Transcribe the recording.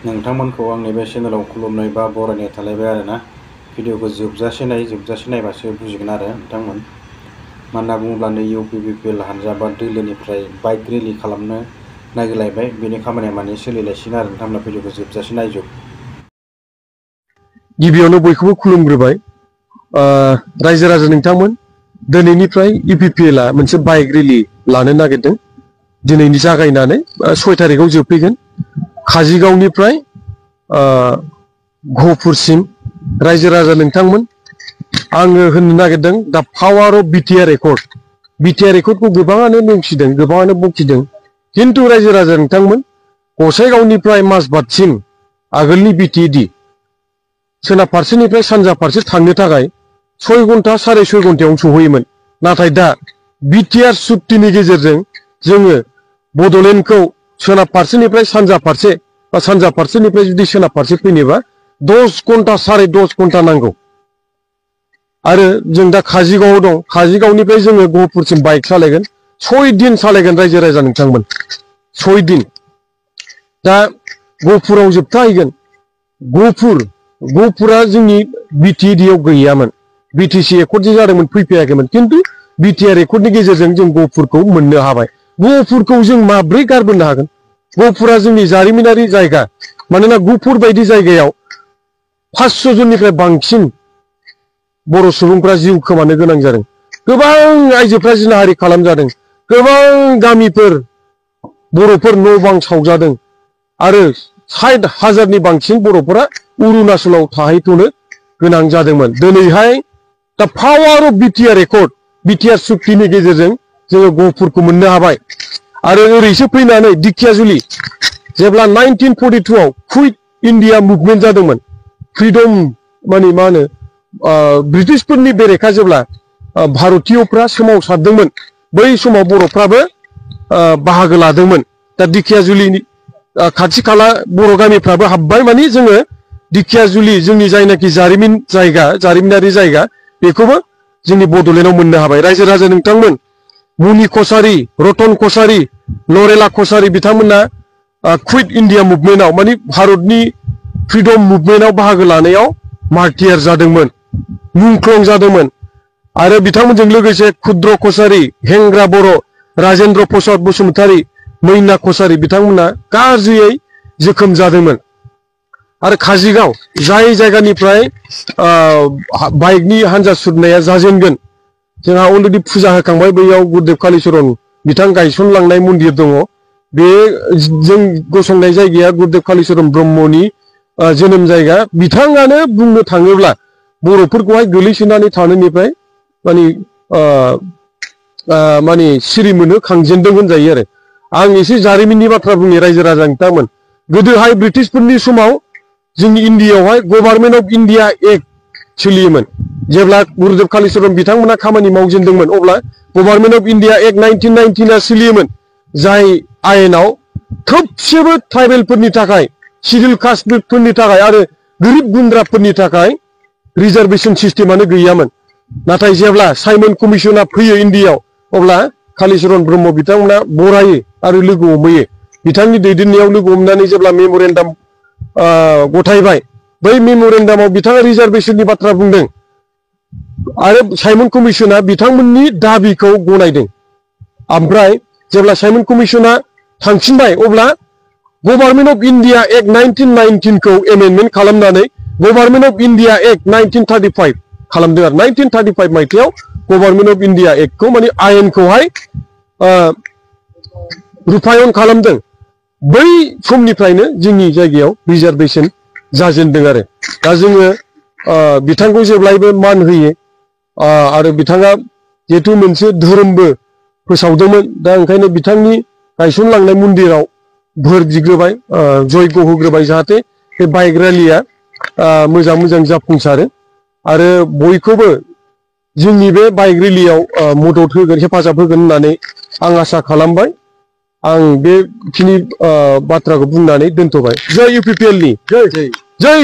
नोंथांमोनखौ आंनि बे चेनेलाव खुलुमनाय बा बरायनाय थालायबाय आरोना। भिडिअखौ जोबजासे नायबासो बुजिगोन आरो नोंथांमोन। मानो होनना बुङोब्ला नै इउपिपिएल हानजा बा दोलोनिफ्राय बाइक रेलि खालामनो नागिरलायबाय, बेनि खामानिया माने सोलिगासिनो आरो नोंथांमोना भिडिअखौ जोबजासे नायजोब। गिबियावनो बयखौबो खुलुमग्रोबाय। रायजो राजा नोंथांमोन, दिनैनिफ्राय इउपिपिएलआ मोनसे बाइक रेलि लानो नागिरदों। दिनैनि जागायनानै 6 तारिखआव जोबफैगोन। काजिगावनिफ्राय गहपुरसिम। रायजो राजा नोंथांमोन, आङो होननो नागिरदों दा power of BTR accord. BTR एकर्डखौ गोबाङानो नेवसिदों, गोबाङानो बखिदों। खिन्थु रायजो राजा नोंथांमोन, गसाइगावनिफ्राय माजबादसिम आगोलनि बिटिएडि सोनाब फारसेनिफ्राय सानजा फारसे थांनो थाखाय 6 घन्टा 6.5 घन्टायावनो सहैयोमोन। नाथाय दा बिटिआर सुक्तिनि गेजेरजों जोङो बड'लेण्डखौ सोनाब फारसेनिफ्राय सानजा फारसे बा सानजा फारसेनिफ्राय जुदि सोनाब फारसे फैनोबा 10 घन्टा 10.5 घन्टा नांगौ। आरो जों दा काजिगावआव दं। काजिगावनिफ्राय जोङो गहपुरसिम बाइक सालायगोन। 6 दिन सालायगोन रायजो राजा नोंथांमोन। 6 दिन। दा गहपुराव जोबथाहैगोन। गहपुरा जोंनि बिटिएडिआव गैयामोन। बिटिसि एकर्डजों जादोंमोन, फैफायाखैमोन। खिन्थु बिटिआर एकर्डनि गेजेरजों जों गहपुरखौ मोननो हाबाय। गहपुरखौ जों माब्रै गारबोनो हागोन? गहपुरा जोंनि जारिमिनारि जायगा। मानोना गहपुर बायदि जायगायाव 500 जननिफ्राय बांसिन बर' सुबुंफ्रा जिउ खोमानो गोनां जादों। गोबां आइजोफ्रा जिनाहारि खालामजादों। गोबां गामिफोर बर'फोर न' बां सावजादों। आरो 60,000नि बांसिन बर'फोरा अरुणाचलाव थाहैथ'नो गोनां जादोंमोन। दिनैहाय दा power of BTR accord, BTR सुक्तिनि गेजेरजों जोङो गहपुरखौ मोननो हाबाय। आरो ओरैसो फैनानै दिखियाजुलि, जेब्ला 1942 आव कुइट इन्डिया मुभमेन्ट जादोंमोन, फ्रिडम माने मा होनो, ब्रिटिशफोरनि बेरेखा जेब्ला भारतीयफ्रा सोमावसारदोंमोन, बै समाव बर'फ्राबो बाहागो लादोंमोन। दा दिखियाजुलिनि खाथि खाला बर' गामिफ्राबो हाबबाय। माने जोङो दिखियाजुलि, जोंनि जायनाखि जारिमिनारि जायगा, बेखौबो जोंनि बड'लेण्डआव मोननो हाबाय। रायजो राजा नोंथांमोन, मुनि कसारि, रतन कसारि, लरेला कसारि बिथांमोना कुइट इन्डिया मुभमेन्टआव, माने भारतनि फ्रिडम मुभमेन्टआव बाहागो लानायाव मार्टियार जादोंमोन, मुंख्लं जादोंमोन। आरो बिथांमोनजों लोगोसे खुद्र कसारि, हेंग्रा बर', राजेन्द्र प्रसाद बसुमतारी, मैना कसारि बिथांमोना गाज्रियै जोखोम जादोंमोन। आरो काजिगाव, जाय जायगानिफ्राय बाइकनि हान्जा सुरनाया जाजेनगोन, जोंहा अलरेडि फुजा होखांबाय। बैयाव गुरुदेब कालिचरन बिथां गायसनलांनाय मन्दिर दङ। बे जों गसंनाय जायगाया गुरुदेब कालिचरन ब्रह्मनि जोनोम जायगा। बिथाङानो बुंनो थाङोब्ला बर'फोरखौहाय गोलैसोनानै थानायनिफ्राय माने सिरि मोनो खांजेनदों होनजायो आरो। आं एसे जारिमिननि बाथ्रा बुंनि रायजो राजा नोंथांमोन। गोदोहाय ब्रिटिशफोरनि समाव जोंनि इण्डियायावहाय गभर्नमेन्ट अफ इण्डिया एक्ट सोलियोमोन। जेब्ला गुरुदेब कालिचरन बिथांमोना खामानि मावजेनदोंमोन, अब्ला गभर्नमेन्ट अफ इण्डिया एक्ट 1919 सोलियोमोन। जाय आयेनाव थोबसेबो ट्राइबेलफोरनि थाखाय, शिड्युल कास्टफोरनि थाखाय आरो गोरिब गुन्द्राफोरनि थाखाय रिजार्भेसन सिस्टेमानो गैयामोन। नाथाय जेब्ला साइमन कमिसना फैयो इण्डियायाव, अब्ला कालिचरन ब्रह्म बिथांमोना बरायो आरो लोगो हमहैयो। बिथांनि दैदेननायाव लोगो हमनानै जेब्ला मेम'रेन्डाम गथायबाय, बै मेम'रेन्डामाव बिथाङा रिजार्भेसननि बाथ्रा बुंदों। आरो साइमन कमिसना बिथांमोननि दाबिखौ गनायदों। ओमफ्राय जेब्ला साइमन कमिसना थांफिनबाय, अब्ला गभर्नमेन्ट अफ इण्डिया एक्ट 1919 खौ एमेन्डमेन्ट खालामनानै गभर्नमेन्ट अफ इण्डिया एक्ट 1935 खालामदों आरो। 1935 मायथाइयाव गभर्नमेन्ट अफ इण्डिया एक्टखौ, माने आयेनखौहाय रुपायन खालामदों। बै समनिफ्रायनो जोंनि जायगायाव रिजार्भेसन जाजेनदों आरो। दा जोङो बिथांखौ जेब्लायबो मान होयो। आरो बिथाङा जिहेथु मोनसे धोरोमबो फोसावदोंमोन, दा ओंखायनो बिथांनि गायसनलांनाय मन्दिराव बोर बिग्रोबाय, जयग' होग्रोबाय, जाहाथे बे बाइक रेलिया मोजां जाफुंसारो। आरो बयखौबो जोंनि बे बाइक रेलियाव मदद होगोन, हेफाजाब होगोन होननानै आं आसा खालामबाय। आं बेखिनि बाथ्राखौ बुंनानै दोनथ'बाय। जय इउपिपिएलनि जय।